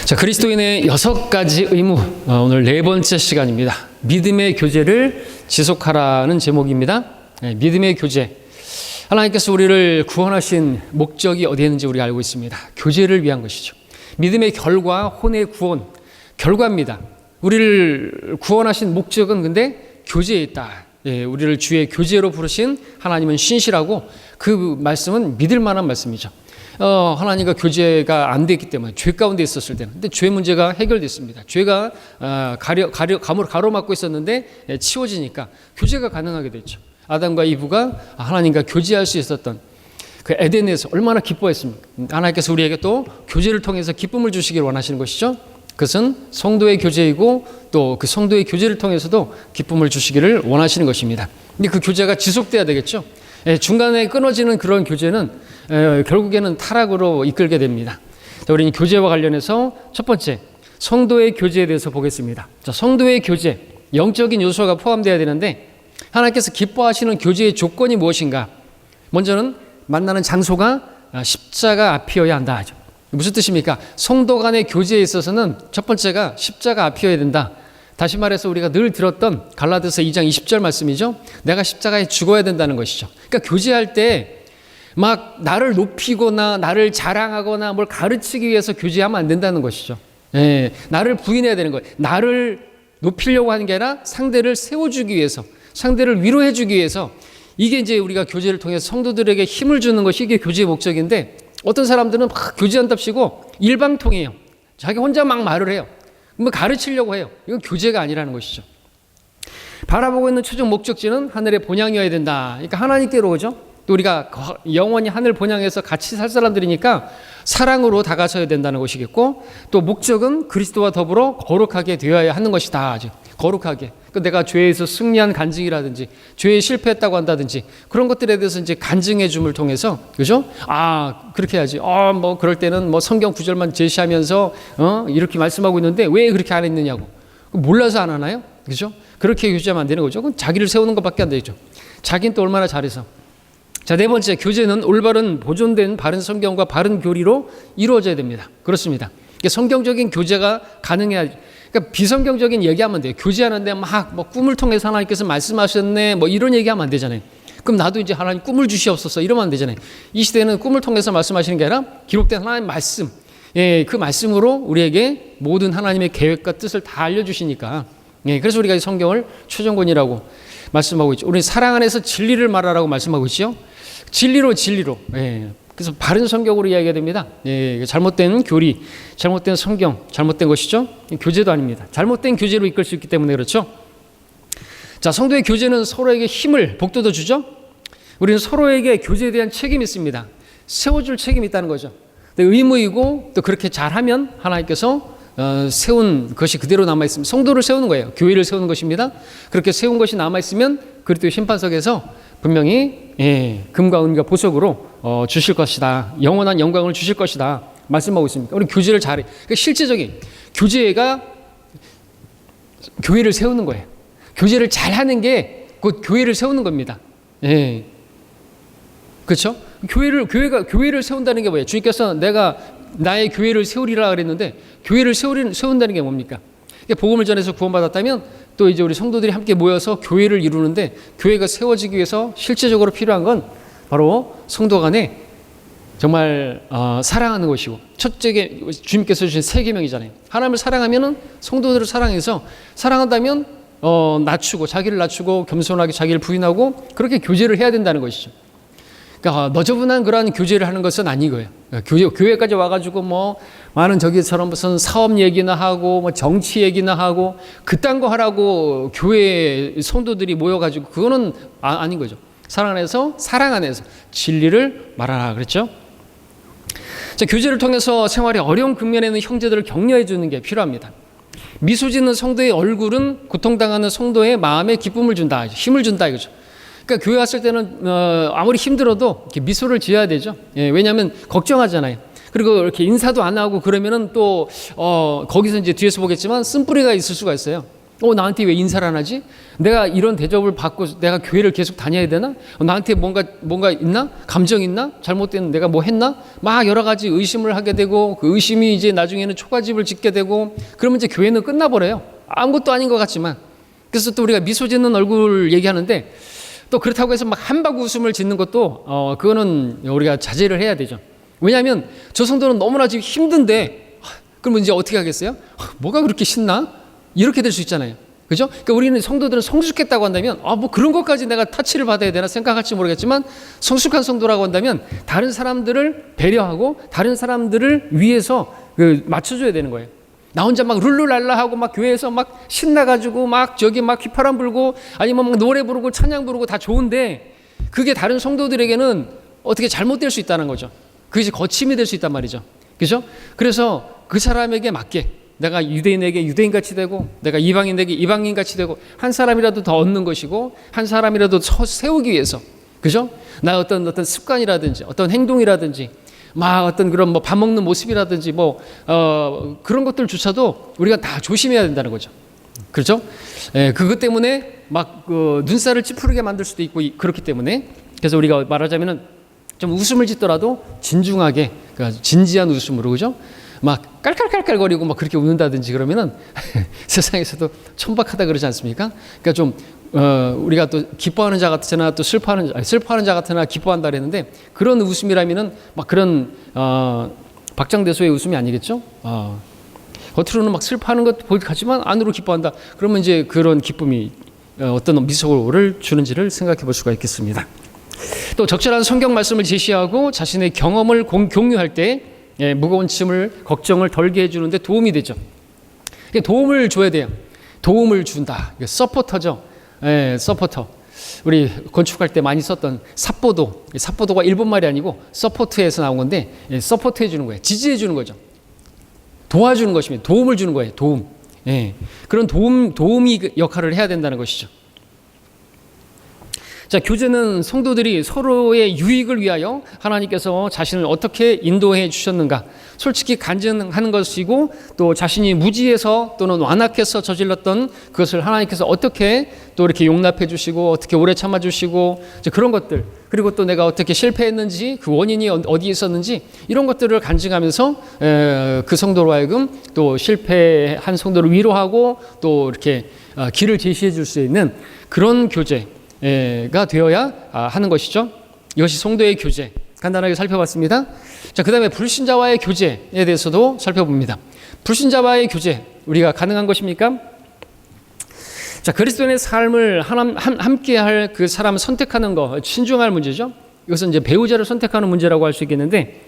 자, 그리스도인의 6가지 의무, 오늘 4번째 시간입니다. 믿음의 교제를 지속하라는 제목입니다. 네, 믿음의 교제. 하나님께서 우리를 구원하신 목적이 어디에 있는지 우리가 알고 있습니다. 교제를 위한 것이죠. 믿음의 결과, 혼의 구원, 결과입니다. 우리를 구원하신 목적은 근데 교제에 있다. 예, 우리를 주의 교제로 부르신 하나님은 신실하고 그 말씀은 믿을 만한 말씀이죠. 하나님과 교제가 안 됐기 때문에 죄 가운데 있었을 때는. 근데 죄 문제가 해결됐습니다. 죄가 감으로 가로막고 있었는데 치워지니까 교제가 가능하게 됐죠. 아담과 이브가 하나님과 교제할 수 있었던 그 에덴에서 얼마나 기뻐했습니까? 하나님께서 우리에게 또 교제를 통해서 기쁨을 주시길 원하시는 것이죠. 그것은 성도의 교제이고 또 그 성도의 교제를 통해서도 기쁨을 주시기를 원하시는 것입니다. 근데 그 교제가 지속돼야 되겠죠. 중간에 끊어지는 그런 교제는 결국에는 타락으로 이끌게 됩니다. 자, 우리는 교제와 관련해서 첫 번째, 성도의 교제에 대해서 보겠습니다. 자, 성도의 교제, 영적인 요소가 포함되어야 되는데 하나님께서 기뻐하시는 교제의 조건이 무엇인가? 먼저는 만나는 장소가 십자가 앞이어야 한다 하죠. 무슨 뜻입니까? 성도 간의 교제에 있어서는 첫 번째가 십자가 앞이어야 된다. 다시 말해서 우리가 늘 들었던 갈라디아서 2장 20절 말씀이죠. 내가 십자가에 죽어야 된다는 것이죠. 그러니까 교제할 때 막 나를 높이거나 나를 자랑하거나 뭘 가르치기 위해서 교제하면 안 된다는 것이죠. 예, 나를 부인해야 되는 거예요. 나를 높이려고 하는 게 아니라 상대를 세워주기 위해서, 상대를 위로해주기 위해서, 이게 이제 우리가 교제를 통해서 성도들에게 힘을 주는 것이 이게 교제의 목적인데, 어떤 사람들은 막 교제한답시고 일방통해요. 자기 혼자 막 말을 해요. 뭐 가르치려고 해요. 이건 교제가 아니라는 것이죠. 바라보고 있는 최종 목적지는 하늘의 본향이어야 된다. 그러니까 하나님께로 오죠. 또 우리가 영원히 하늘 본향에서 같이 살 사람들이니까 사랑으로 다가서야 된다는 것이겠고, 또 목적은 그리스도와 더불어 거룩하게 되어야 하는 것이다. 거룩하게. 그러니까 내가 죄에서 승리한 간증이라든지 죄에 실패했다고 한다든지 그런 것들에 대해서 이제 간증해 줌을 통해서, 그죠? 그렇게 해야지. 뭐 그럴 때는 뭐 성경 구절만 제시하면서 이렇게 말씀하고 있는데 왜 그렇게 안 했느냐고. 몰라서 안 하나요? 그죠? 그렇게 교제하면 안 되는 거죠. 그건 자기를 세우는 것밖에 안 되죠. 자기는 또 얼마나 잘해서. 자, 네 번째, 교제는 올바른 보존된 바른 성경과 바른 교리로 이루어져야 됩니다. 그렇습니다. 성경적인 교제가 가능해야. 그러니까 비성경적인 얘기하면 돼요. 교제하는데 막 뭐 꿈을 통해서 하나님께서 말씀하셨네 뭐 이런 얘기하면 안 되잖아요. 그럼 나도 이제 하나님 꿈을 주시옵소서 이러면 안 되잖아요. 이 시대는 꿈을 통해서 말씀하시는 게 아니라 기록된 하나님 말씀, 그 말씀으로 우리에게 모든 하나님의 계획과 뜻을 다 알려주시니까. 그래서 우리가 이 성경을 최종권이라고 말씀하고 있죠. 우리 사랑 안에서 진리를 말하라고 말씀하고 있죠. 진리로. 그래서 바른 성경으로 이야기가 됩니다. 잘못된 교리, 잘못된 성경, 잘못된 것이죠. 교제도 아닙니다. 잘못된 교제로 이끌 수 있기 때문에 그렇죠. 자, 성도의 교제는 서로에게 힘을, 복돋아 주죠. 우리는 서로에게 교제에 대한 책임이 있습니다. 세워줄 책임이 있다는 거죠. 의무이고 또 그렇게 잘하면 하나님께서 세운 것이 그대로 남아있으면 성도를 세우는 거예요. 교회를 세우는 것입니다. 그렇게 세운 것이 남아있으면 그리스도의 심판석에서 분명히 금과 은과 보석으로 주실 것이다. 영원한 영광을 주실 것이다. 말씀하고 있습니다. 우리 교제를 잘해. 그러니까 실제적인 교제가 교회를 세우는 거예요. 교제를 잘하는 게 곧 교회를 세우는 겁니다. 그렇죠? 교회를 세운다는 게 뭐예요? 주님께서 내가 나의 교회를 세우리라 그랬는데 교회를 세운다는 게 뭡니까? 복음을 전해서 구원받았다면 또 이제 우리 성도들이 함께 모여서 교회를 이루는데, 교회가 세워지기 위해서 실제적으로 필요한 건 바로 성도 간에 정말 사랑하는 것이고, 첫째 주님께서 주신 세 계명이잖아요. 하나님을 사랑하면은 성도들을 사랑해서, 사랑한다면 낮추고, 자기를 낮추고 겸손하게 자기를 부인하고 그렇게 교제를 해야 된다는 것이죠. 그러니까 너저분한 그러한 교제를 하는 것은 아닌 거예요. 교회까지 와가지고 뭐 많은 저기처럼 무슨 사업 얘기나 하고 뭐 정치 얘기나 하고 그딴 거 하라고 교회 성도들이 모여가지고 그거는 아닌 거죠. 사랑 안에서 진리를 말하라 그랬죠. 자, 교제를 통해서 생활의 어려운 국면에 있는 형제들을 격려해 주는 게 필요합니다. 미소 짓는 성도의 얼굴은 고통당하는 성도의 마음에 기쁨을 준다, 힘을 준다 이거죠. 그러니까 교회 왔을 때는 아무리 힘들어도 이렇게 미소를 지어야 되죠. 왜냐하면 걱정하잖아요. 그리고 이렇게 인사도 안 하고 그러면은 또 거기서 이제 뒤에서 보겠지만 쓴뿌리가 있을 수가 있어요. 나한테 왜 인사를 안 하지? 내가 이런 대접을 받고 내가 교회를 계속 다녀야 되나? 나한테 뭔가 있나? 감정 있나? 잘못된 내가 뭐 했나? 막 여러 가지 의심을 하게 되고 그 의심이 이제 나중에는 초가집을 짓게 되고 그러면 이제 교회는 끝나버려요. 아무것도 아닌 것 같지만. 그래서 또 우리가 미소 짓는 얼굴 얘기하는데 또 그렇다고 해서 막 한박 웃음을 짓는 것도 그거는 우리가 자제를 해야 되죠. 왜냐하면 저 성도는 너무나 지금 힘든데 그러면 이제 어떻게 하겠어요? 뭐가 그렇게 신나? 이렇게 될 수 있잖아요. 그죠? 그러니까 우리는 성도들은 성숙했다고 한다면 뭐 그런 것까지 내가 타치를 받아야 되나 생각할지 모르겠지만 성숙한 성도라고 한다면 다른 사람들을 배려하고 다른 사람들을 위해서 맞춰줘야 되는 거예요. 나 혼자 막 룰루랄라 하고 막 교회에서 막 신나가지고 막 저기 막 휘파람 불고 아니면 막 노래 부르고 찬양 부르고 다 좋은데 그게 다른 성도들에게는 어떻게 잘못될 수 있다는 거죠. 그게 거침이 될 수 있단 말이죠. 그죠? 그래서 그 사람에게 맞게 내가 유대인에게 유대인같이 되고 내가 이방인에게 이방인같이 되고 한 사람이라도 더 얻는 것이고 한 사람이라도 세우기 위해서 그죠? 나 어떤 습관이라든지 어떤 행동이라든지 막 어떤 그런 뭐 밥 먹는 모습이라든지 그런 것들조차도 우리가 다 조심해야 된다는 거죠. 그렇죠? 그것 때문에 막 눈살을 찌푸리게 만들 수도 있고 그렇기 때문에 그래서 우리가 말하자면은 좀 웃음을 짓더라도 진중하게 그러니까 진지한 웃음으로 그죠? 막 깔깔깔깔거리고 막 그렇게 웃는다든지 그러면은 세상에서도 천박하다 그러지 않습니까? 그러니까 좀 우리가 또 기뻐하는 자 같으나 또 슬퍼하는 자 같으나 기뻐한다 그랬는데 그런 웃음이라면은 막 그런 박장대소의 웃음이 아니겠죠? 겉으로는 막 슬퍼하는 것 같지만 안으로 기뻐한다. 그러면 이제 그런 기쁨이 어떤 미소를 주는지를 생각해 볼 수가 있겠습니다. 또 적절한 성경 말씀을 제시하고 자신의 경험을 공유할 때 무거운 짐을 걱정을 덜게 해주는데 도움이 되죠. 도움을 줘야 돼요. 도움을 준다. 서포터죠. 서포터. 우리 건축할 때 많이 썼던 삽보도가 일본 말이 아니고 서포트에서 나온 건데 서포트 해주는 거예요. 지지해 주는 거죠. 도와주는 것이면 도움을 주는 거예요. 도움. 그런 도움이 역할을 해야 된다는 것이죠. 자, 교제는 성도들이 서로의 유익을 위하여 하나님께서 자신을 어떻게 인도해 주셨는가 솔직히 간증하는 것이고 또 자신이 무지해서 또는 완악해서 저질렀던 그것을 하나님께서 어떻게 또 이렇게 용납해 주시고 어떻게 오래 참아 주시고 그런 것들 그리고 또 내가 어떻게 실패했는지 그 원인이 어디에 있었는지 이런 것들을 간증하면서 그 성도로 하여금 또 실패한 성도를 위로하고 또 이렇게 길을 제시해 줄 수 있는 그런 교제가 되어야 하는 것이죠. 이것이 성도의 교제 간단하게 살펴봤습니다. 자, 그 다음에 불신자와의 교제에 대해서도 살펴봅니다. 불신자와의 교제 우리가 가능한 것입니까? 자, 그리스도인의 삶을 함께 할 그 사람을 선택하는 거 신중할 문제죠. 이것은 이제 배우자를 선택하는 문제라고 할 수 있겠는데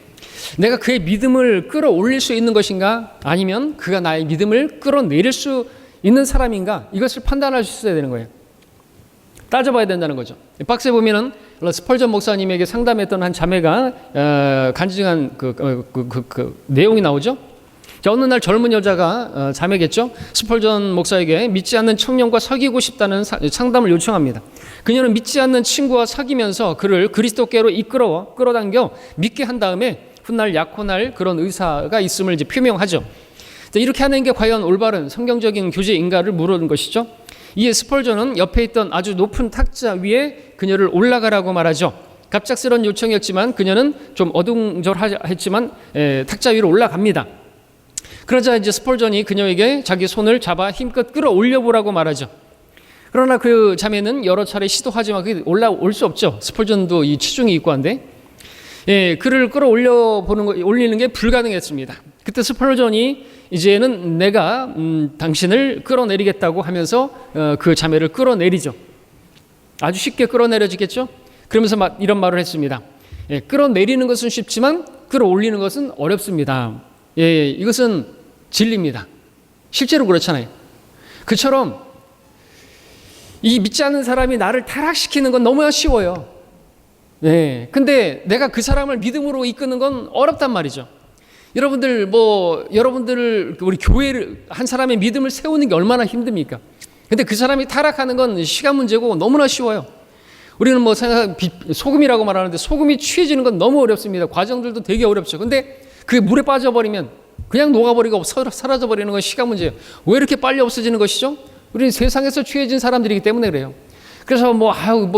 내가 그의 믿음을 끌어올릴 수 있는 것인가 아니면 그가 나의 믿음을 끌어내릴 수 있는 사람인가 이것을 판단할 수 있어야 되는 거예요. 따져봐야 된다는 거죠. 박스에 보면은 스펄전 목사님에게 상담했던 한 자매가 간증한 그 내용이 나오죠. 자, 어느 날 젊은 여자가 자매겠죠. 스펄전 목사에게 믿지 않는 청년과 사귀고 싶다는 상담을 요청합니다. 그녀는 믿지 않는 친구와 사귀면서 그를 그리스도께로 끌어당겨 믿게 한 다음에 훗날 약혼할 그런 의사가 있음을 이제 표명하죠. 자, 이렇게 하는 게 과연 올바른 성경적인 교제인가를 물은 것이죠. 이에 스펄전은 옆에 있던 아주 높은 탁자 위에 그녀를 올라가라고 말하죠. 갑작스런 요청이었지만 그녀는 좀 어둥절했지만 탁자 위로 올라갑니다. 그러자 이제 스펄전이 그녀에게 자기 손을 잡아 힘껏 끌어올려 보라고 말하죠. 그러나 그 자매는 여러 차례 시도하지만 그게 올라올 수 없죠. 스펄전도 이 치중이 있고 한데 그를 올리는 게 불가능했습니다. 그때 스펄전이 이제는 내가 당신을 끌어내리겠다고 하면서 그 자매를 끌어내리죠. 아주 쉽게 끌어내려지겠죠. 그러면서 이런 말을 했습니다. 끌어내리는 것은 쉽지만 끌어올리는 것은 어렵습니다. 이것은 진리입니다. 실제로 그렇잖아요. 그처럼 이 믿지 않는 사람이 나를 타락시키는 건 너무나 쉬워요. 근데 내가 그 사람을 믿음으로 이끄는 건 어렵단 말이죠. 여러분들 우리 교회를 한 사람의 믿음을 세우는 게 얼마나 힘듭니까? 근데 그 사람이 타락하는 건 시간 문제고 너무나 쉬워요. 우리는 소금이라고 말하는데 소금이 취해지는 건 너무 어렵습니다. 과정들도 되게 어렵죠. 근데 그게 물에 빠져버리면 그냥 녹아버리고 사라져버리는 건 시간 문제예요. 왜 이렇게 빨리 없어지는 것이죠? 우리는 세상에서 취해진 사람들이기 때문에 그래요. 그래서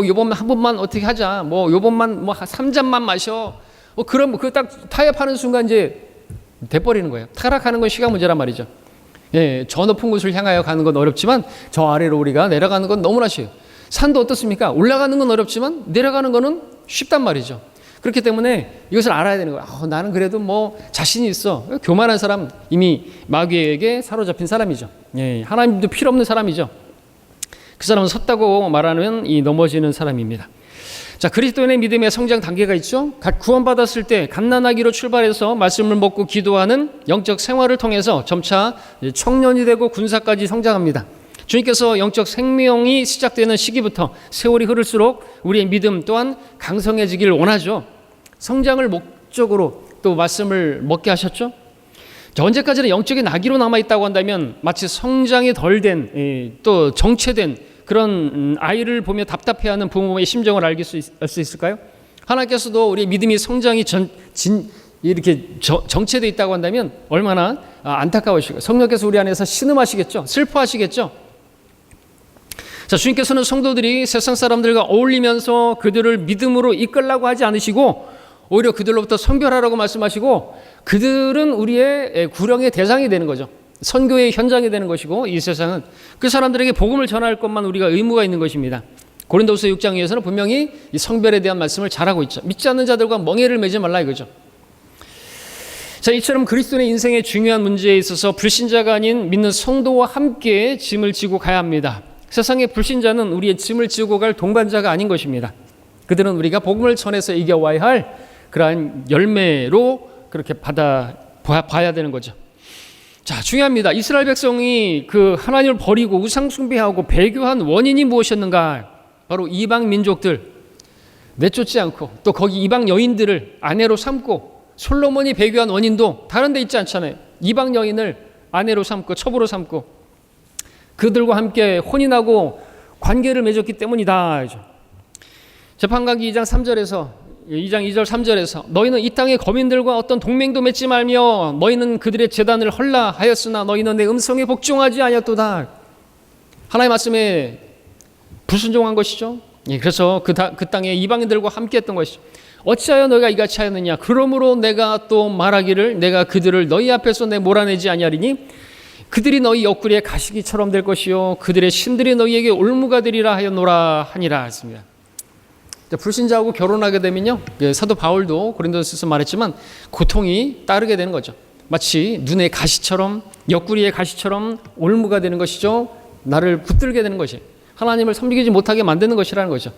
요번 한 번만 어떻게 하자. 요번만 3잔만 마셔. 그럼 딱 타협하는 순간 이제 돼버리는 거예요. 타락하는 건 시간 문제란 말이죠. 예, 저 높은 곳을 향하여 가는 건 어렵지만 저 아래로 우리가 내려가는 건 너무나 쉬워요. 산도 어떻습니까? 올라가는 건 어렵지만 내려가는 거는 쉽단 말이죠. 그렇기 때문에 이것을 알아야 되는 거예요. 나는 그래도 자신이 있어. 교만한 사람, 이미 마귀에게 사로잡힌 사람이죠. 예, 하나님도 필요 없는 사람이죠. 그 사람은 섰다고 말하는 이 넘어지는 사람입니다. 자, 그리스도인의 믿음의 성장 단계가 있죠. 갓 구원받았을 때 갓난아기로 출발해서 말씀을 먹고 기도하는 영적 생활을 통해서 점차 청년이 되고 군사까지 성장합니다. 주님께서 영적 생명이 시작되는 시기부터 세월이 흐를수록 우리의 믿음 또한 강성해지기를 원하죠. 성장을 목적으로 또 말씀을 먹게 하셨죠. 자, 언제까지나 영적인 아기로 남아있다고 한다면 마치 성장이 덜 된 또 정체된 그런 아이를 보며 답답해하는 부모의 심정을 알 수 있을까요? 하나님께서도 우리의 믿음이 성장이 이렇게 정체되어 있다고 한다면 얼마나 안타까우시고 성령께서 우리 안에서 신음하시겠죠. 슬퍼하시겠죠. 자, 주님께서는 성도들이 세상 사람들과 어울리면서 그들을 믿음으로 이끌라고 하지 않으시고 오히려 그들로부터 선별하라고 말씀하시고 그들은 우리의 구령의 대상이 되는 거죠. 선교의 현장이 되는 것이고 이 세상은 그 사람들에게 복음을 전할 것만 우리가 의무가 있는 것입니다. 고린도후서 6장에서는 분명히 이 성별에 대한 말씀을 잘하고 있죠. 믿지 않는 자들과 멍에를 매지 말라 이거죠. 자, 이처럼 그리스도의 인생의 중요한 문제에 있어서 불신자가 아닌 믿는 성도와 함께 짐을 지고 가야 합니다. 세상의 불신자는 우리의 짐을 지고 갈 동반자가 아닌 것입니다. 그들은 우리가 복음을 전해서 이겨와야 할 그러한 열매로 그렇게 봐야 되는 거죠. 자, 중요합니다. 이스라엘 백성이 그 하나님을 버리고 우상 숭배하고 배교한 원인이 무엇이었는가? 바로 이방 민족들 내쫓지 않고 또 거기 이방 여인들을 아내로 삼고 솔로몬이 배교한 원인도 다른 데 있지 않잖아요. 이방 여인을 아내로 삼고 첩으로 삼고 그들과 함께 혼인하고 관계를 맺었기 때문이다. 재판관기 2장 2절 3절에서 너희는 이 땅의 거민들과 어떤 동맹도 맺지 말며 너희는 그들의 제단을 헐라 하였으나 너희는 내 음성에 복종하지 아니었도다. 하나님의 말씀에 불순종한 것이죠. 그래서 그 땅에 이방인들과 함께했던 것이죠. 어찌하여 너희가 이같이 하였느냐? 그러므로 내가 또 말하기를 내가 그들을 너희 앞에서 내 몰아내지 아니하리니 그들이 너희 옆구리에 가시기처럼 될 것이요 그들의 신들이 너희에게 올무가 되리라 하였노라 하니라 했습니다. 불신자하고 결혼하게 되면요, 사도 바울도 고린도서에서 말했지만 고통이 따르게 되는 거죠. 마치 눈의 가시처럼 옆구리의 가시처럼 올무가 되는 것이죠. 나를 붙들게 되는 것이 하나님을 섬기지 못하게 만드는 것이라는 거죠.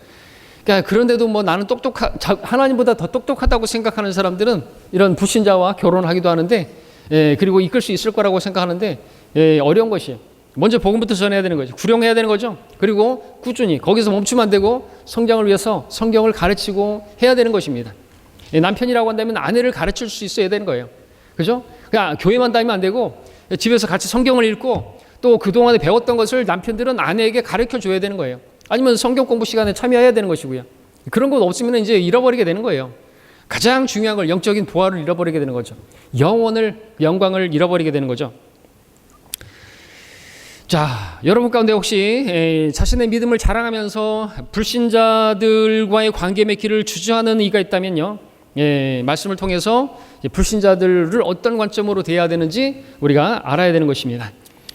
그러니까 그런데도 나는 하나님보다 더 똑똑하다고 생각하는 사람들은 이런 불신자와 결혼하기도 하는데 그리고 이끌 수 있을 거라고 생각하는데 어려운 것이에요. 먼저 복음부터 전해야 되는 거죠. 구령해야 되는 거죠. 그리고 꾸준히 거기서 멈추면 안 되고 성장을 위해서 성경을 가르치고 해야 되는 것입니다. 남편이라고 한다면 아내를 가르칠 수 있어야 되는 거예요. 그죠? 그냥 교회만 다니면 안 되고 집에서 같이 성경을 읽고 또 그동안에 배웠던 것을 남편들은 아내에게 가르쳐 줘야 되는 거예요. 아니면 성경 공부 시간에 참여해야 되는 것이고요. 그런 것 없으면 이제 잃어버리게 되는 거예요. 가장 중요한 걸 영적인 보화를 잃어버리게 되는 거죠. 영광을 잃어버리게 되는 거죠. 자, 여러분 가운데 혹시 자신의 믿음을 자랑하면서 불신자들과의 관계 맺기를 주저하는 이가 있다면요, 말씀을 통해서 불신자들을 어떤 관점으로 대해야 되는지 우리가 알아야 되는 것입니다.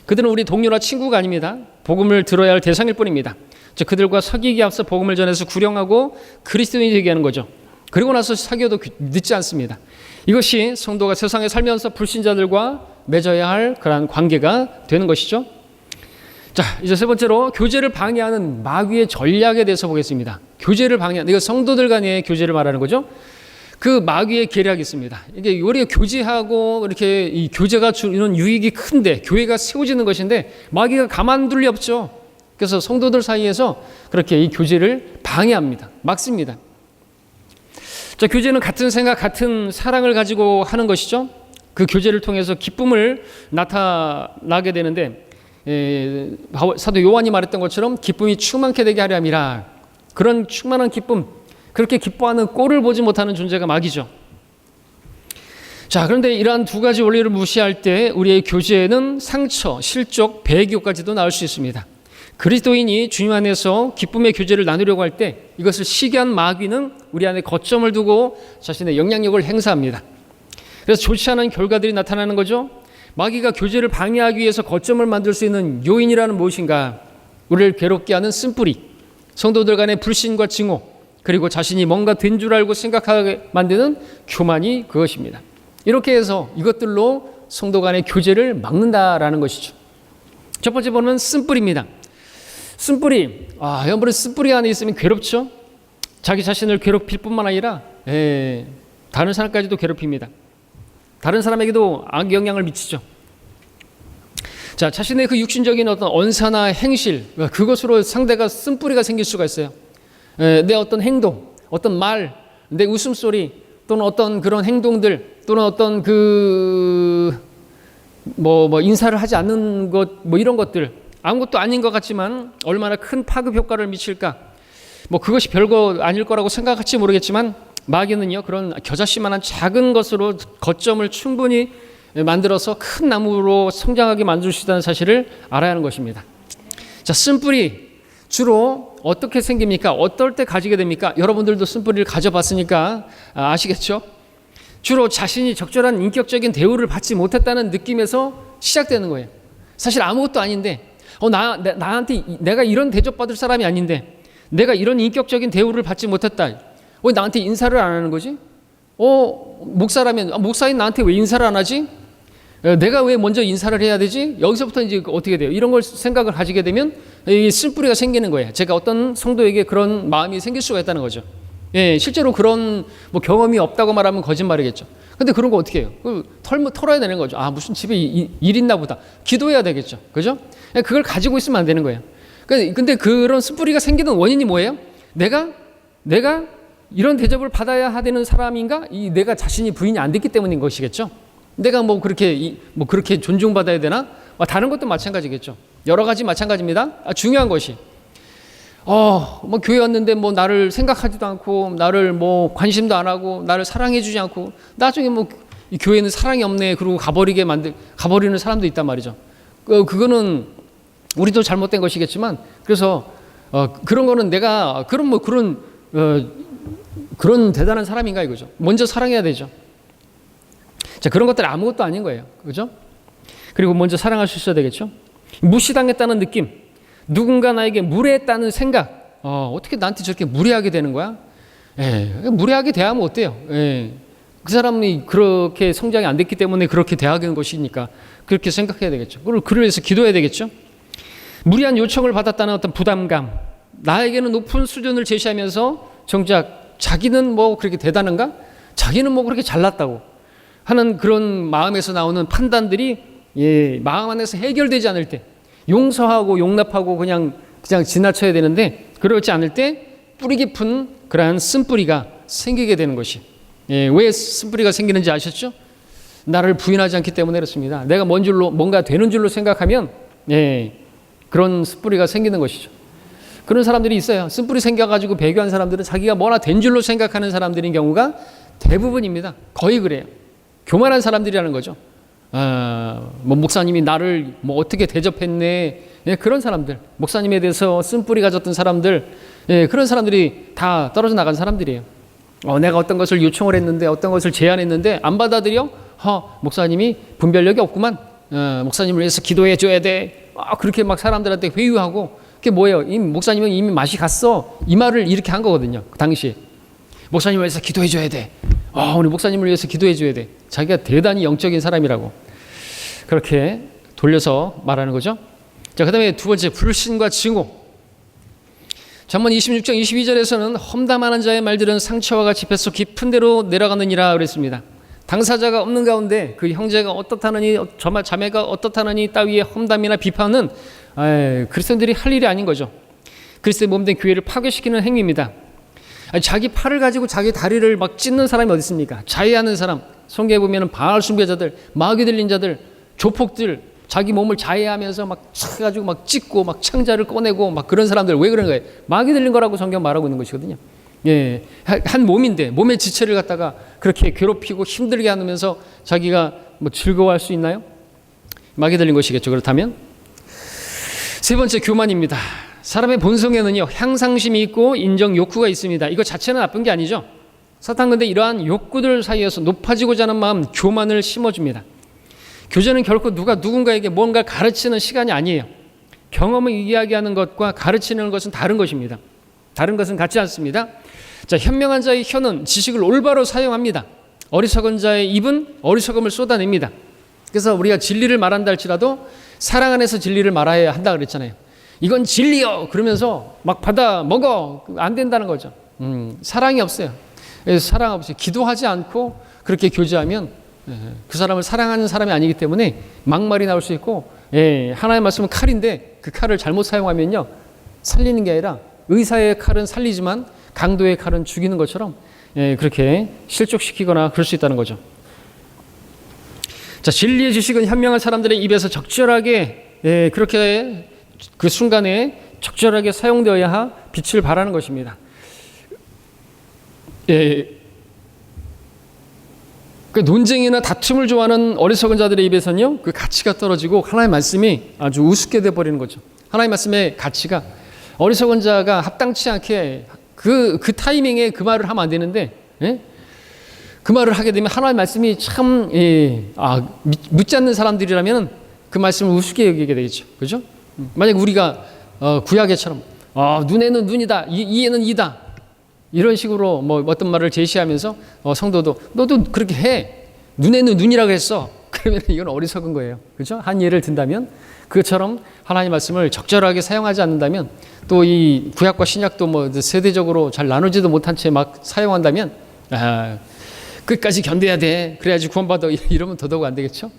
그들은 우리 동료나 친구가 아닙니다. 복음을 들어야 할 대상일 뿐입니다. 즉 그들과 사귀기 앞서 복음을 전해서 구령하고 그리스도인이 되게 하는 거죠. 그리고 나서 사귀어도 늦지 않습니다. 이것이 성도가 세상에 살면서 불신자들과 맺어야 할 그러한 관계가 되는 것이죠. 자, 이제 세 번째로 교제를 방해하는 마귀의 전략에 대해서 보겠습니다. 교제를 방해하는, 이거 성도들 간의 교제를 말하는 거죠. 그 마귀의 계략이 있습니다. 이게 우리가 교제하고 이렇게 이 교제가 주는 유익이 큰데 교회가 세워지는 것인데 마귀가 가만둘 리 없죠. 그래서 성도들 사이에서 그렇게 이 교제를 방해합니다. 막습니다. 자, 교제는 같은 생각, 같은 사랑을 가지고 하는 것이죠. 그 교제를 통해서 기쁨을 나타나게 되는데 사도 요한이 말했던 것처럼 기쁨이 충만케 되게 하려 함이라. 그런 충만한 기쁨, 그렇게 기뻐하는 꼴을 보지 못하는 존재가 마귀죠. 자, 그런데 이러한 두 가지 원리를 무시할 때 우리의 교제에는 상처, 실족, 배교까지도 나올 수 있습니다. 그리스도인이 주님 안에서 기쁨의 교제를 나누려고 할 때 이것을 시기한 마귀는 우리 안에 거점을 두고 자신의 영향력을 행사합니다. 그래서 좋지 않은 결과들이 나타나는 거죠. 마귀가 교제를 방해하기 위해서 거점을 만들 수 있는 요인이라는 무엇인가? 우리를 괴롭게 하는 쓴뿌리, 성도들 간의 불신과 증오, 그리고 자신이 뭔가 된 줄 알고 생각하게 만드는 교만이 그것입니다. 이렇게 해서 이것들로 성도 간의 교제를 막는다라는 것이죠. 첫 번째 보면 쓴뿌리입니다. 쓴뿌리, 여러분 쓴뿌리 안에 있으면 괴롭죠. 자기 자신을 괴롭힐 뿐만 아니라 다른 사람까지도 괴롭힙니다. 다른 사람에게도 악영향을 미치죠. 자, 자신의 그 육신적인 어떤 언사나 행실, 그것으로 상대가 쓴뿌리가 생길 수가 있어요. 내 어떤 행동, 어떤 말, 내 웃음소리, 또는 어떤 그런 행동들, 또는 어떤 인사를 하지 않는 것, 이런 것들, 아무것도 아닌 것 같지만 얼마나 큰 파급 효과를 미칠까. 그것이 별거 아닐 거라고 생각할지 모르겠지만 마귀는요, 그런 겨자씨만한 작은 것으로 거점을 충분히 만들어서 큰 나무로 성장하게 만들 수 있다는 사실을 알아야 하는 것입니다. 자, 쓴뿌리 주로 어떻게 생깁니까? 어떨 때 가지게 됩니까? 여러분들도 쓴뿌리를 가져봤으니까 아시겠죠? 주로 자신이 적절한 인격적인 대우를 받지 못했다는 느낌에서 시작되는 거예요. 사실 아무것도 아닌데 나한테 내가 이런 대접받을 사람이 아닌데 내가 이런 인격적인 대우를 받지 못했다. 왜 나한테 인사를 안 하는 거지? 목사라면 목사인 나한테 왜 인사를 안 하지? 내가 왜 먼저 인사를 해야 되지? 여기서부터 이제 어떻게 돼요? 이런 걸 생각을 가지게 되면 이 쓴뿌리가 생기는 거예요. 제가 어떤 성도에게 그런 마음이 생길 수가 있다는 거죠. 실제로 그런 경험이 없다고 말하면 거짓말이겠죠. 근데 그런 거 어떻게 해요? 털어야 되는 거죠. 무슨 집에 일 있나 보다. 기도해야 되겠죠. 그죠? 그걸 가지고 있으면 안 되는 거예요. 근데 그런 쓴뿌리가 생기는 원인이 뭐예요? 내가 이런 대접을 받아야 되는 사람인가? 내가 자신이 부인이 안 됐기 때문인 것이겠죠. 내가 그렇게 존중받아야 되나? 다른 것도 마찬가지겠죠. 여러 가지 마찬가지입니다. 중요한 것이 교회 왔는데 나를 생각하지도 않고 나를 관심도 안 하고 나를 사랑해주지 않고 나중에 이 교회는 사랑이 없네 그러고 가버리는 사람도 있단 말이죠. 그거는 우리도 잘못된 것이겠지만 그래서 그런 거는 내가 그런 대단한 사람인가 이거죠. 먼저 사랑해야 되죠. 자, 그런 것들 아무것도 아닌 거예요. 그죠? 그리고 먼저 사랑할 수 있어야 되겠죠. 무시당했다는 느낌, 누군가 나에게 무례했다는 생각, 어떻게 나한테 저렇게 무례하게 되는 거야? 무례하게 대하면 어때요? 그 사람이 그렇게 성장이 안 됐기 때문에 그렇게 대하는 것이니까 그렇게 생각해야 되겠죠. 그를 위해서 기도해야 되겠죠. 무리한 요청을 받았다는 어떤 부담감, 나에게는 높은 수준을 제시하면서 정작 자기는 그렇게 대단한가? 자기는 그렇게 잘났다고 하는 그런 마음에서 나오는 판단들이 마음 안에서 해결되지 않을 때 용서하고 용납하고 그냥 지나쳐야 되는데 그렇지 않을 때 뿌리 깊은 그러한 쓴뿌리가 생기게 되는 것이 왜 쓴뿌리가 생기는지 아셨죠? 나를 부인하지 않기 때문에 그렇습니다. 내가 뭔가 되는 줄로 생각하면 그런 쓴뿌리가 생기는 것이죠. 그런 사람들이 있어요. 쓴뿌리 생겨가지고 배교한 사람들은 자기가 뭐나 된 줄로 생각하는 사람들인 경우가 대부분입니다. 거의 그래요. 교만한 사람들이라는 거죠. 목사님이 나를 어떻게 대접했네. 그런 사람들, 목사님에 대해서 쓴뿌리 가졌던 사람들, 그런 사람들이 다 떨어져 나간 사람들이에요. 내가 어떤 것을 요청을 했는데 어떤 것을 제안했는데 안 받아들여? 목사님이 분별력이 없구만. 목사님을 위해서 기도해 줘야 돼. 그렇게 사람들한테 회유하고 그게 뭐예요? 목사님은 이미 맛이 갔어. 이 말을 이렇게 한 거거든요. 그 당시에. 목사님을 위해서 기도해 줘야 돼. 우리 목사님을 위해서 기도해 줘야 돼. 자기가 대단히 영적인 사람이라고 그렇게 돌려서 말하는 거죠. 자, 그 다음에 두 번째, 불신과 증오. 잠언 26장 22절에서는 험담하는 자의 말들은 상처와 같이 뱃속 깊은 데로 내려가느니라 그랬습니다. 당사자가 없는 가운데 그 형제가 어떻다느니 자매가 어떻다느니 따위의 험담이나 비판은 그리스도인들이 할 일이 아닌 거죠. 그리스도의 몸된 교회를 파괴시키는 행위입니다. 자기 팔을 가지고 자기 다리를 찢는 사람이 어디 있습니까? 자해하는 사람, 성경에 보면 바알 숭배자들, 마귀 들린 자들, 조폭들, 자기 몸을 자해하면서 찢고 창자를 꺼내고 그런 사람들 왜 그런 거예요? 마귀 들린 거라고 성경 말하고 있는 것이거든요. 예, 한 몸인데 몸의 지체를 갖다가 그렇게 괴롭히고 힘들게 하면서 자기가 뭐 즐거워할 수 있나요? 마귀 들린 것이겠죠. 그렇다면 세 번째, 교만입니다. 사람의 본성에는요, 향상심이 있고 인정 욕구가 있습니다. 이거 자체는 나쁜 게 아니죠. 사탄 근데 이러한 욕구들 사이에서 높아지고자 하는 마음, 교만을 심어줍니다. 교제는 결코 누군가에게 뭔가를 가르치는 시간이 아니에요. 경험을 이야기하는 것과 가르치는 것은 다른 것입니다. 다른 것은 같지 않습니다. 자, 현명한 자의 혀는 지식을 올바로 사용합니다. 어리석은 자의 입은 어리석음을 쏟아냅니다. 그래서 우리가 진리를 말한다 할지라도 사랑 안에서 진리를 말해야 한다 그랬잖아요. 이건 진리요 그러면서 막 받아 먹어 안 된다는 거죠. 사랑이 없어요. 그래서 사랑 없이 기도하지 않고 그렇게 교제하면 그 사람을 사랑하는 사람이 아니기 때문에 막말이 나올 수 있고, 하나님의 말씀은 칼인데 그 칼을 잘못 사용하면요 살리는 게 아니라 의사의 칼은 살리지만 강도의 칼은 죽이는 것처럼 그렇게 실족시키거나 그럴 수 있다는 거죠. 자, 진리의 지식은 현명한 사람들의 입에서 적절하게 그렇게 그 순간에 적절하게 사용되어야 빛을 발하는 것입니다. 그 논쟁이나 다툼을 좋아하는 어리석은 자들의 입에서는요 그 가치가 떨어지고 하나님의 말씀이 아주 우습게 돼버리는 거죠. 하나님의 말씀의 가치가 어리석은 자가 합당치 않게 그 타이밍에 그 말을 하면 안 되는데, 그 말을 하게 되면 하나님의 말씀이 참 묻지 않는 사람들이라면 그 말씀을 우습게 여기게 되겠죠. 그죠? 만약 우리가 구약에처럼 눈에는 눈이다, 이에는 이다 이런 식으로 뭐 어떤 말을 제시하면서 성도도 너도 그렇게 해, 눈에는 눈이라고 했어, 그러면 이건 어리석은 거예요. 그죠? 한 예를 든다면 그것처럼 하나님의 말씀을 적절하게 사용하지 않는다면, 또 이 구약과 신약도 뭐 세대적으로 잘 나누지도 못한 채 막 사용한다면 끝까지 견뎌야 돼, 그래야지 구원받아, 이러면 더더욱 안 되겠죠.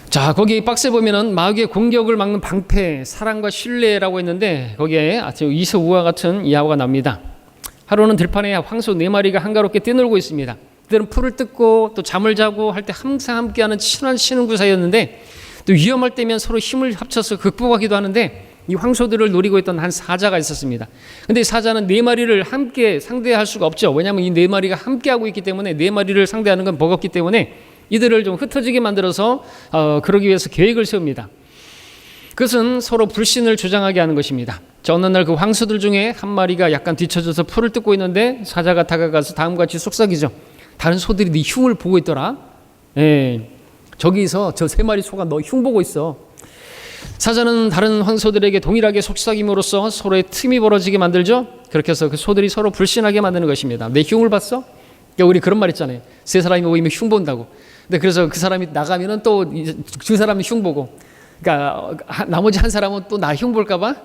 자, 거기 박스에 보면은 마귀의 공격을 막는 방패, 사랑과 신뢰라고 했는데 거기에 아주 이서우와 같은 이하가 나옵니다. 하루는 들판에 황소 4마리가 한가롭게 뛰놀고 있습니다. 그들은 풀을 뜯고 또 잠을 자고 할 때 항상 함께하는 친한 신혼구 사이였는데, 또 위험할 때면 서로 힘을 합쳐서 극복하기도 하는데, 이 황소들을 노리고 있던 한 사자가 있었습니다. 근데 이 사자는 4마리를 함께 상대할 수가 없죠. 왜냐하면 이 4마리가 함께하고 있기 때문에, 4마리를 상대하는 건 버겁기 때문에 이들을 좀 흩어지게 만들어서 그러기 위해서 계획을 세웁니다. 그것은 서로 불신을 조장하게 하는 것입니다. 자, 어느 날 그 황소들 중에 한 마리가 약간 뒤쳐져서 풀을 뜯고 있는데 사자가 다가가서 다음과 같이 속삭이죠. 다른 소들이 네 흉을 보고 있더라. 저기서 저 3마리 소가 너 흉 보고 있어. 사자는 다른 황소들에게 동일하게 속삭임으로써 서로의 틈이 벌어지게 만들죠. 그렇게 해서 그 소들이 서로 불신하게 만드는 것입니다. 내 흉을 봤어? 그러니까 우리 그런 말 있잖아요. 3사람이 모이면 흉 본다고. 근데 그래서 그 사람이 나가면은 또 2사람이 흉 보고, 그러니까 나머지 한 사람은 또 나 흉 볼까 봐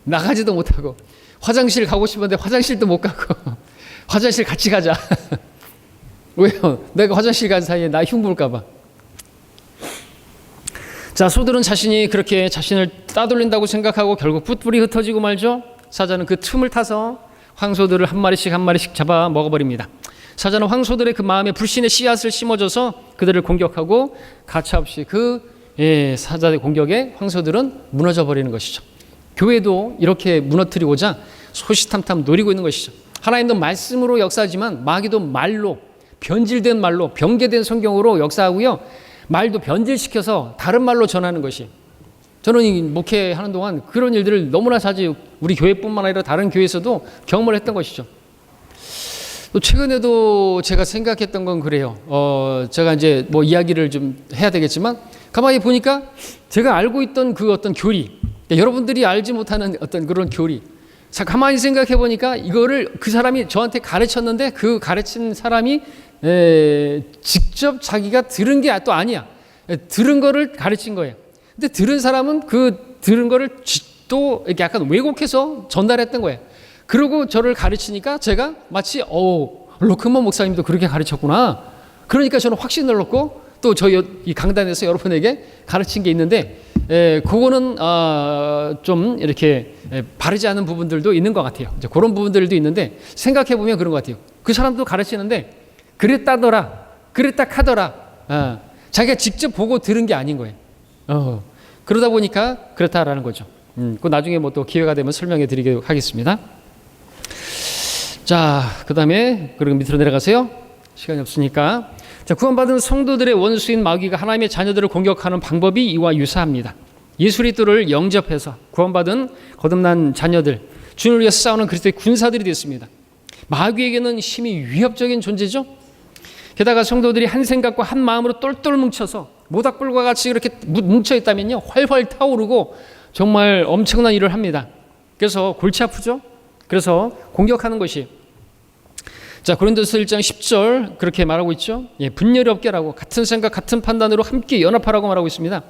나가지도 못하고, 화장실 가고 싶은데 화장실도 못 가고 화장실 같이 가자. 왜요? 내가 화장실 간 사이에 나 흉 볼까 봐. 자, 소들은 자신이 그렇게 자신을 따돌린다고 생각하고 결국 뿔뿔이 흩어지고 말죠. 사자는 그 틈을 타서 황소들을 한 마리씩 잡아 먹어버립니다. 사자는 황소들의 그 마음에 불신의 씨앗을 심어줘서 그들을 공격하고 가차없이 사자의 공격에 황소들은 무너져 버리는 것이죠. 교회도 이렇게 무너뜨리고자 소시탐탐 노리고 있는 것이죠. 하나님도 말씀으로 역사하지만 마귀도 말로, 변질된 말로, 변개된 성경으로 역사하고요, 말도 변질시켜서 다른 말로 전하는 것이, 저는 이 목회하는 동안 그런 일들을 너무나 자주 우리 교회뿐만 아니라 다른 교회에서도 경험을 했던 것이죠. 또 최근에도 제가 생각했던 건 그래요. 제가 이제 뭐 이야기를 좀 해야 되겠지만, 가만히 보니까 제가 알고 있던 그 어떤 교리, 여러분들이 알지 못하는 어떤 그런 교리, 자, 가만히 생각해 보니까 이거를 그 사람이 저한테 가르쳤는데 그 가르친 사람이 직접 자기가 들은 게 또 아니야. 들은 거를 가르친 거예요. 근데 들은 사람은 그 들은 거를 또 이렇게 약간 왜곡해서 전달했던 거예요. 그리고 저를 가르치니까 제가 마치 로크먼 목사님도 그렇게 가르쳤구나. 그러니까 저는 확신을 얻고 또 저희 이 강단에서 여러분에게 가르친 게 있는데, 그거는 좀 이렇게 바르지 않은 부분들도 있는 것 같아요. 이제 그런 부분들도 있는데 생각해 보면 그런 것 같아요. 그 사람도 가르치는데 그랬다더라, 그랬다 카더라. 자기가 직접 보고 들은 게 아닌 거예요. 그러다 보니까 그렇다라는 거죠. 그 나중에 뭐 또 기회가 되면 설명해 드리도록 하겠습니다. 자, 그 다음에 그리고 밑으로 내려가세요. 시간이 없으니까. 자, 구원받은 성도들의 원수인 마귀가 하나님의 자녀들을 공격하는 방법이 이와 유사합니다. 예수 그리스도를 영접해서 구원받은 거듭난 자녀들, 주님을 위해서 싸우는 그리스도의 군사들이 됐습니다. 마귀에게는 힘이 위협적인 존재죠. 게다가 성도들이 한 생각과 한 마음으로 똘똘 뭉쳐서 모닥불과 같이 이렇게 뭉쳐 있다면요, 활활 타오르고 정말 엄청난 일을 합니다. 그래서 골치 아프죠. 그래서 공격하는 것이, 자, 고린도서 1장 10절 그렇게 말하고 있죠. 예, 분열이 없게라고, 같은 생각 같은 판단으로 함께 연합하라고 말하고 있습니다.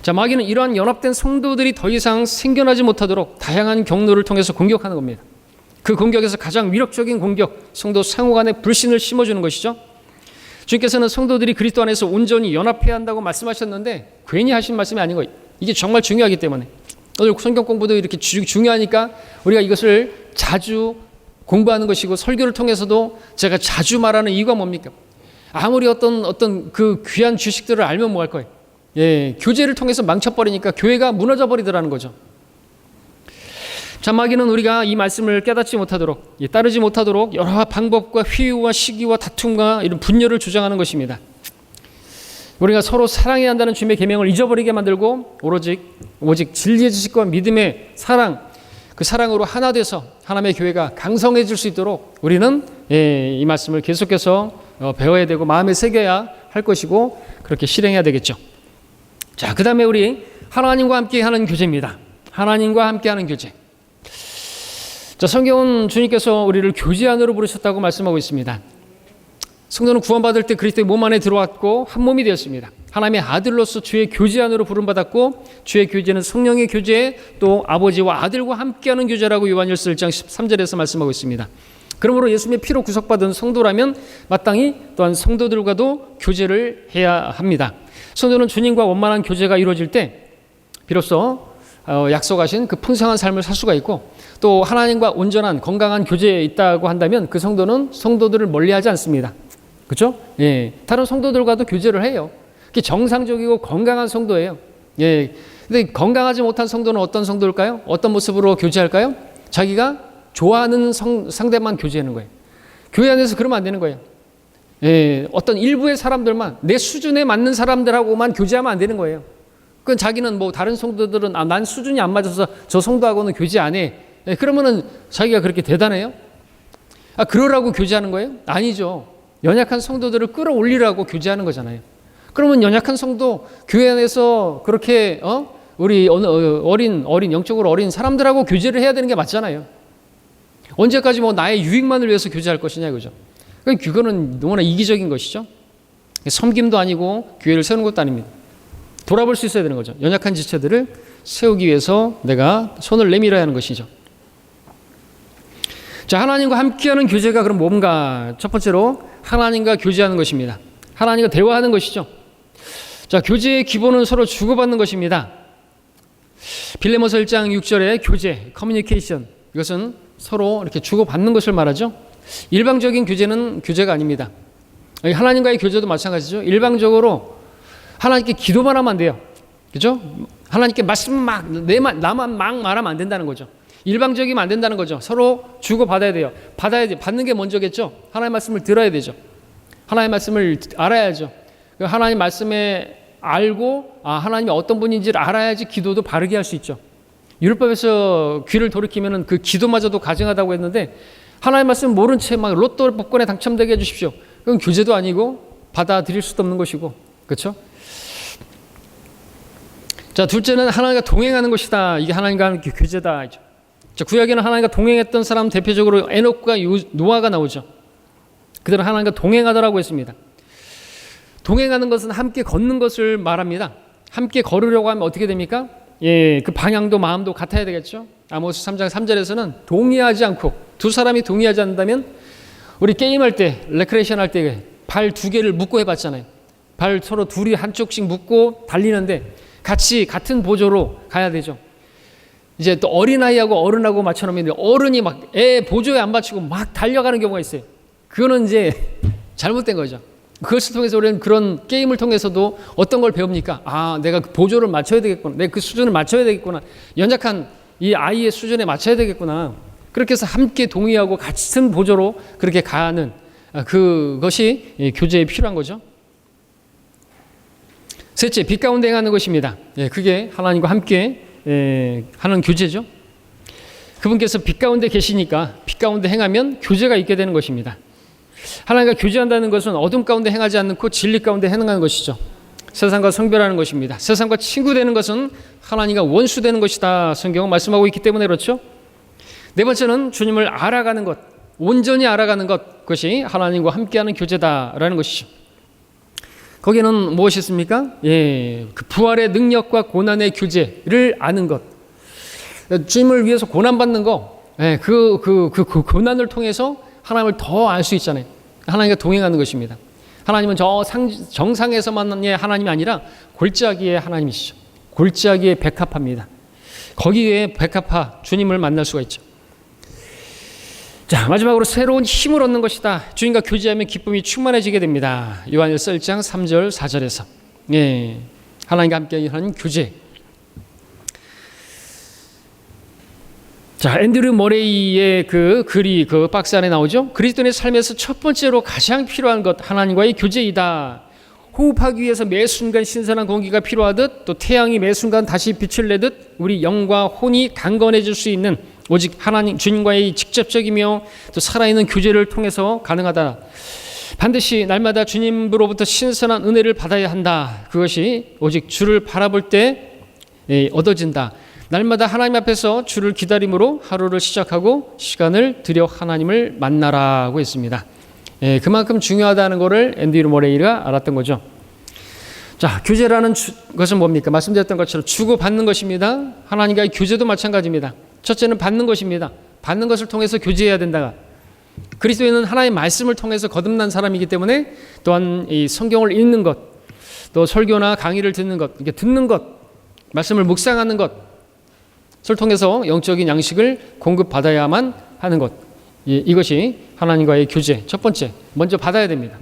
자, 마귀는 이러한 연합된 성도들이 더 이상 생겨나지 못하도록 다양한 경로를 통해서 공격하는 겁니다. 그 공격에서 가장 위력적인 공격, 성도 상호 간의 불신을 심어주는 것이죠. 주님께서는 성도들이 그리스도 안에서 온전히 연합해야 한다고 말씀하셨는데 괜히 하신 말씀이 아닌 거예요. 이게 정말 중요하기 때문에. 오늘 성경 공부도 이렇게 중요하니까 우리가 이것을 자주 공부하는 것이고, 설교를 통해서도 제가 자주 말하는 이유가 뭡니까? 아무리 어떤 그 귀한 지식들을 알면 뭐 할 거예요? 예, 교제를 통해서 망쳐버리니까 교회가 무너져 버리더라는 거죠. 자, 마귀는 우리가 이 말씀을 깨닫지 못하도록, 따르지 못하도록 여러 방법과 회유와 시기와 다툼과 이런 분열을 주장하는 것입니다. 우리가 서로 사랑해야 한다는 주님의 계명을 잊어버리게 만들고 오직 진리의 지식과 믿음의 사랑, 그 사랑으로 하나 돼서 하나님의 교회가 강성해질 수 있도록 우리는 이 말씀을 계속해서 배워야 되고 마음에 새겨야 할 것이고, 그렇게 실행해야 되겠죠. 자, 그 다음에 우리 하나님과 함께하는 교제입니다. 하나님과 함께하는 교제. 자, 성경은 주님께서 우리를 교제 안으로 부르셨다고 말씀하고 있습니다. 성도는 구원받을 때 그리스도의 몸 안에 들어왔고 한 몸이 되었습니다. 하나님의 아들로서 주의 교제 안으로 부름받았고, 주의 교제는 성령의 교제, 또 아버지와 아들과 함께하는 교제라고 요한일서 1장 13절에서 말씀하고 있습니다. 그러므로 예수님의 피로 구속받은 성도라면 마땅히 또한 성도들과도 교제를 해야 합니다. 성도는 주님과 원만한 교제가 이루어질 때 비로소 약속하신 그 풍성한 삶을 살 수가 있고, 또 하나님과 온전한 건강한 교제에 있다고 한다면 그 성도는 성도들을 멀리하지 않습니다. 그렇죠? 예, 다른 성도들과도 교제를 해요. 그게 정상적이고 건강한 성도예요. 예, 근데 건강하지 못한 성도는 어떤 성도일까요? 어떤 모습으로 교제할까요? 자기가 좋아하는 상대만 교제하는 거예요. 교회 안에서 그러면 안 되는 거예요. 예, 어떤 일부의 사람들만, 내 수준에 맞는 사람들하고만 교제하면 안 되는 거예요. 그건 자기는 뭐 다른 성도들은 난 수준이 안 맞아서 저 성도하고는 교제 안 해. 예, 그러면은 자기가 그렇게 대단해요? 그러라고 교제하는 거예요? 아니죠. 연약한 성도들을 끌어올리라고 교제하는 거잖아요. 그러면 연약한 성도, 교회 안에서 그렇게 우리 어린 영적으로 어린 사람들하고 교제를 해야 되는 게 맞잖아요. 언제까지 뭐 나의 유익만을 위해서 교제할 것이냐 이거죠. 그거는 너무나 이기적인 것이죠. 섬김도 아니고 교회를 세우는 것도 아닙니다. 돌아볼 수 있어야 되는 거죠. 연약한 지체들을 세우기 위해서 내가 손을 내밀어야 하는 것이죠. 자, 하나님과 함께하는 교제가 그럼 뭔가? 첫 번째로 하나님과 교제하는 것입니다. 하나님과 대화하는 것이죠. 자, 교제의 기본은 서로 주고받는 것입니다. 빌레몬서 1장 6절에 교제, 커뮤니케이션, 이것은 서로 이렇게 주고받는 것을 말하죠. 일방적인 교제는 교제가 아닙니다. 하나님과의 교제도 마찬가지죠. 일방적으로 하나님께 기도만 하면 안 돼요. 그죠? 하나님께 말씀 나만 막 말하면 안 된다는 거죠. 일방적이면 안 된다는 거죠. 서로 주고받아야 돼요. 받는 게 먼저겠죠. 하나님의 말씀을 들어야 되죠. 하나님의 말씀을 알아야죠. 하나님 말씀에 알고 하나님이 어떤 분인지를 알아야지 기도도 바르게 할 수 있죠. 율법에서 귀를 돌이키면 그 기도마저도 가증하다고 했는데, 하나님 말씀 모른 채 막 로또 복권에 당첨되게 해주십시오. 그건 교제도 아니고 받아들일 수도 없는 것이고, 그렇죠? 자, 둘째는 하나님과 동행하는 것이다. 이게 하나님과 하는 교제다. 자, 구약에는 하나님과 동행했던 사람 대표적으로 에녹과 노아가 나오죠. 그들은 하나님과 동행하더라고 했습니다. 동행하는 것은 함께 걷는 것을 말합니다. 함께 걸으려고 하면 어떻게 됩니까? 예, 그 방향도 마음도 같아야 되겠죠. 아모스 3장 3절에서는 동의하지 않고, 두 사람이 동의하지 않는다면, 우리 게임할 때, 레크레이션 할 때 발 두 개를 묶고 해봤잖아요. 발 서로 둘이 한쪽씩 묶고 달리는데 같이 같은 보조로 가야 되죠. 이제 또 어린아이하고 어른하고 맞춰놓으면 어른이 막 애 보조에 안 맞추고 막 달려가는 경우가 있어요. 그거는 이제 잘못된 거죠. 그것을 통해서 우리는 그런 게임을 통해서도 어떤 걸 배웁니까? 아, 내가 그 보조를 맞춰야 되겠구나. 내가 그 수준을 맞춰야 되겠구나. 연약한 이 아이의 수준에 맞춰야 되겠구나. 그렇게 해서 함께 동의하고 같은 보조로 그렇게 가는 그것이 교제에 필요한 거죠. 셋째, 빛 가운데 행하는 것입니다. 그게 하나님과 함께 하는 교제죠. 그분께서 빛 가운데 계시니까 빛 가운데 행하면 교제가 있게 되는 것입니다. 하나님과 교제한다는 것은 어둠 가운데 행하지 않고 진리 가운데 행하는 것이죠. 세상과 성별하는 것입니다. 세상과 친구 되는 것은 하나님과 원수 되는 것이다. 성경은 말씀하고 있기 때문에 그렇죠. 네 번째는 주님을 알아가는 것, 온전히 알아가는 것, 그것이 하나님과 함께하는 교제다라는 것이죠. 거기에는 무엇이 있습니까? 그 부활의 능력과 고난의 교제를 아는 것. 주님을 위해서 고난받는 거, 그 고난을 통해서 하나님을 더 알 수 있잖아요. 하나님과 동행하는 것입니다. 하나님은 저 정상에서만의 하나님이 아니라 골짜기의 하나님이시죠. 골짜기의 백합화입니다. 거기에 백합화 주님을 만날 수가 있죠. 자, 마지막으로 새로운 힘을 얻는 것이다. 주님과 교제하면 기쁨이 충만해지게 됩니다. 요한일서 1장 3절 4절에서 하나님과 함께 하는 교제. 자, 앤드류 머레이의 그 글이 그 박스 안에 나오죠. 그리스도인의 삶에서 첫 번째로 가장 필요한 것, 하나님과의 교제이다. 호흡하기 위해서 매 순간 신선한 공기가 필요하듯 또 태양이 매 순간 다시 빛을 내듯 우리 영과 혼이 강건해질 수 있는 오직 하나님 주님과의 직접적이며 또 살아있는 교제를 통해서 가능하다. 반드시 날마다 주님으로부터 신선한 은혜를 받아야 한다. 그것이 오직 주를 바라볼 때 얻어진다. 날마다 하나님 앞에서 주를 기다림으로 하루를 시작하고 시간을 들여 하나님을 만나라고 했습니다. 그만큼 중요하다는 것을 앤드류 머레이가 알았던 거죠. 자, 교제라는 것은 뭡니까? 말씀드렸던 것처럼 주고받는 것입니다. 하나님과의 교제도 마찬가지입니다. 첫째는 받는 것입니다. 받는 것을 통해서 교제해야 된다. 그리스도인은 하나님의 말씀을 통해서 거듭난 사람이기 때문에 또한 이 성경을 읽는 것, 또 설교나 강의를 듣는 것, 이게 듣는 것, 말씀을 묵상하는 것을 통해서 영적인 양식을 공급받아야만 하는 것. 이것이 하나님과의 교제. 첫 번째, 먼저 받아야 됩니다.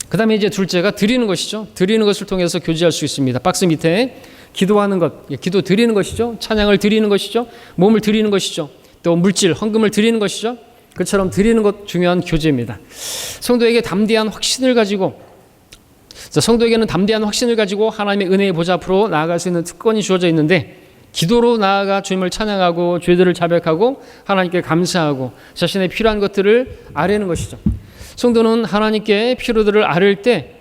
그 다음에 이제 둘째가 드리는 것이죠. 드리는 것을 통해서 교제할 수 있습니다. 박스 밑에 기도하는 것, 기도 드리는 것이죠. 찬양을 드리는 것이죠. 몸을 드리는 것이죠. 또 물질, 헌금을 드리는 것이죠. 그처럼 드리는 것 중요한 교제입니다. 성도에게 담대한 확신을 가지고 성도에게는 담대한 확신을 가지고 하나님의 은혜의 보좌 앞으로 나아갈 수 있는 특권이 주어져 있는데 기도로 나아가 주님을 찬양하고 죄들을 자백하고 하나님께 감사하고 자신의 필요한 것들을 아뢰는 것이죠. 성도는 하나님께 필요들을 아뢰을 때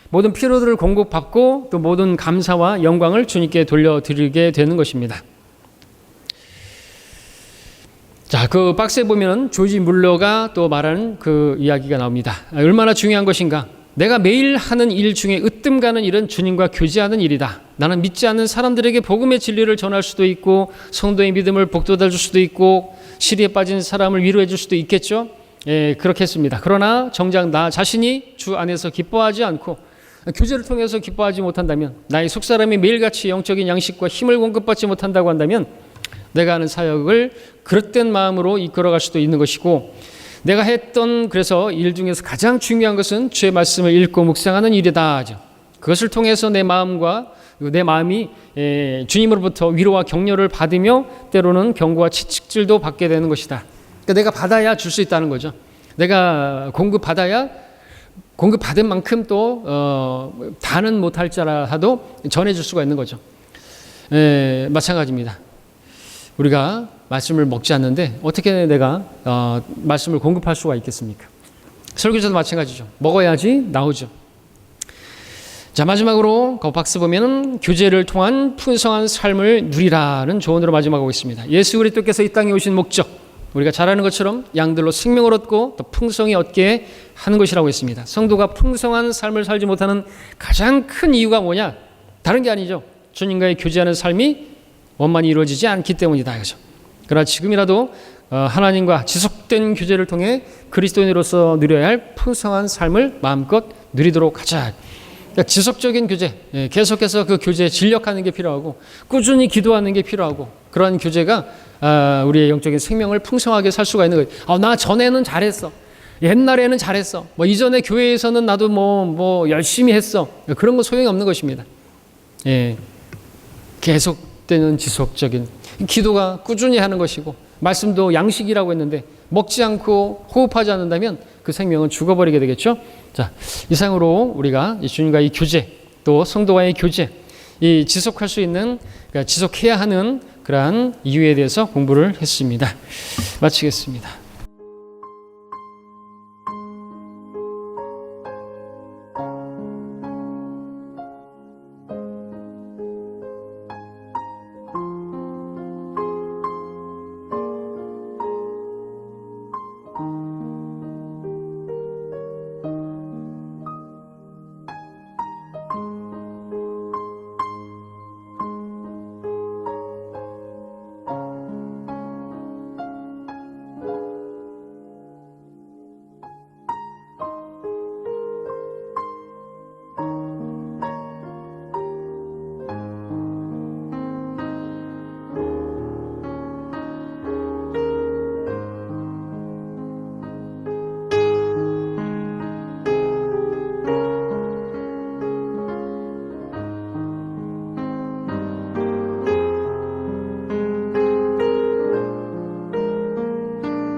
모든 필요들을 공급받고 또 모든 감사와 영광을 주님께 돌려드리게 되는 것입니다. 자, 그 박스에 보면 조지 물러가 또 말하는 그 이야기가 나옵니다. 얼마나 중요한 것인가? 내가 매일 하는 일 중에 으뜸 가는 일은 주님과 교제하는 일이다. 나는 믿지 않는 사람들에게 복음의 진리를 전할 수도 있고 성도의 믿음을 북돋아 줄 수도 있고 시리에 빠진 사람을 위로해 줄 수도 있겠죠. 그렇겠습니다. 그러나 정작 나 자신이 주 안에서 기뻐하지 않고 교제를 통해서 기뻐하지 못한다면, 나의 속사람이 매일같이 영적인 양식과 힘을 공급받지 못한다고 한다면 내가 하는 사역을 그릇된 마음으로 이끌어갈 수도 있는 것이고, 내가 했던 그래서 일 중에서 가장 중요한 것은 주의 말씀을 읽고 묵상하는 일이다. 그것을 통해서 내 마음이 주님으로부터 위로와 격려를 받으며 때로는 경고와 채찍질도 받게 되는 것이다. 그러니까 내가 받아야 줄 수 있다는 거죠. 내가 공급받은 만큼 또 다는 못할지라도 전해줄 수가 있는 거죠. 마찬가지입니다. 우리가 말씀을 먹지 않는데 어떻게 내가 말씀을 공급할 수가 있겠습니까? 설교자도 마찬가지죠. 먹어야지 나오죠. 자, 마지막으로 그 박스 보면은 교제를 통한 풍성한 삶을 누리라는 조언으로 마지막하고 있습니다. 예수 그리스도께서 이 땅에 오신 목적, 우리가 잘 아는 것처럼 양들로 생명을 얻고 또 풍성히 얻게 하는 것이라고 했습니다. 성도가 풍성한 삶을 살지 못하는 가장 큰 이유가 뭐냐? 다른 게 아니죠. 주님과의 교제하는 삶이 원만히 이루어지지 않기 때문이다. 그렇죠? 그러나 지금이라도 하나님과 지속된 교제를 통해 그리스도인으로서 누려야 할 풍성한 삶을 마음껏 누리도록 하자. 그러니까 지속적인 교제, 계속해서 그 교제에 진력하는 게 필요하고 꾸준히 기도하는 게 필요하고 그런 교제가 우리의 영적인 생명을 풍성하게 살 수가 있는 거예요. 나 전에는 잘했어. 옛날에는 잘했어. 뭐 이전에 교회에서는 나도 뭐 열심히 했어. 그런 건 소용이 없는 것입니다. 예. 계속되는 지속적인 기도가 꾸준히 하는 것이고, 말씀도 양식이라고 했는데 먹지 않고 호흡하지 않는다면 그 생명은 죽어버리게 되겠죠. 자, 이상으로 우리가 주님과 이 교제, 또 성도와의 교제, 이 지속할 수 있는, 그러니까 지속해야 하는 그러한 이유에 대해서 공부를 했습니다. 마치겠습니다.